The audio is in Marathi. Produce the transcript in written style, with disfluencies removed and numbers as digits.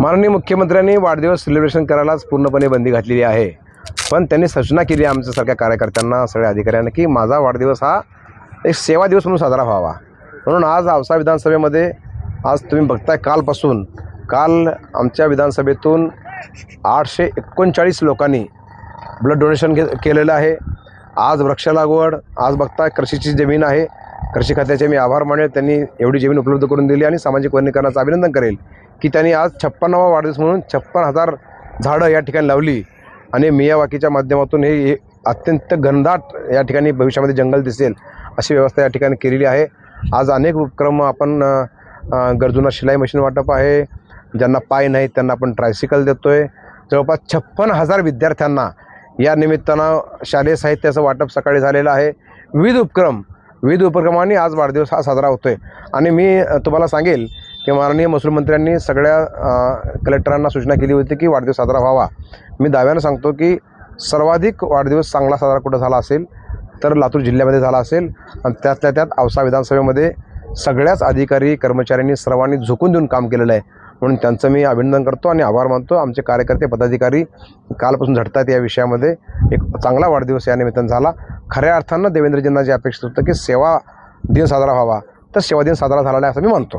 माननीय मुख्यमंत्र्यांनी वाढदिवस सेलिब्रेशन करायलाच पूर्णपणे बंदी घातलेली आहे। पण त्यांनी सूचना केली आमच्यासारख्या कार्यकर्त्यांना, सगळ्या अधिकाऱ्यांना की माझा वाढदिवस हा एक सेवा दिवस म्हणून साजरा व्हावा। म्हणून आज औसा विधानसभेमध्ये आज तुम्ही बघताय काल आमच्या विधानसभेतून 839 लोकांनी ब्लड डोनेशन केलेलं आहे। आज वृक्ष लागवड, आज बघताय कृषीची जमीन आहे, कृषी खात्याचे मी आभार मानेल, त्यांनी एवढी जमीन उपलब्ध करून दिली आणि सामाजिक वनीकरणाचं अभिनंदन करेल की त्यांनी आज 56वा वाढदिवस म्हणून 56,000 झाडं या ठिकाणी लावली आणि मियावाकीच्या माध्यमातून हे अत्यंत घनदाट या ठिकाणी भविष्यामध्ये जंगल दिसेल अशी व्यवस्था या ठिकाणी केलेली आहे। आज अनेक उपक्रम आपण गरजूंना शिलाई मशीन वाटप आहे, ज्यांना पाय नाहीत त्यांना आपण ट्रायसिकल देतोय। जवळपास 56,000 विद्यार्थ्यांना या निमित्तानं शालेय साहित्याचं वाटप सकाळी झालेलं आहे। विविध उपक्रमांनी आज वाढदिवस हा साजरा होतोय आणि मी तुम्हाला सांगेल की माननीय महसूल मंत्र्यांनी सगळ्या कलेक्टरांना सूचना केली होती की वाढदिवस साजरा व्हावा। मी दाव्यानं सांगतो की सर्वाधिक वाढदिवस चांगला साजरा कुठं झाला असेल तर लातूर जिल्ह्यामध्ये झाला असेल आणि त्यातल्या त्यात औसा विधानसभेमध्ये सगळ्याच अधिकारी कर्मचाऱ्यांनी सर्वांनी झुकून देऊन काम केलेलं आहे, म्हणून त्यांचं मी अभिनंदन करतो आणि आभार मानतो। आमचे कार्यकर्ते पदाधिकारी कालपासून झटतात या विषयामध्ये। एक चांगला वाढदिवस या निमित्तानं झाला। खऱ्या अर्थानं देवेंद्रजींना जे अपेक्षित होतं की सेवा दिन साजरा व्हावा, तर सेवा दिन साजरा झालेला आहे असं मी मानतो।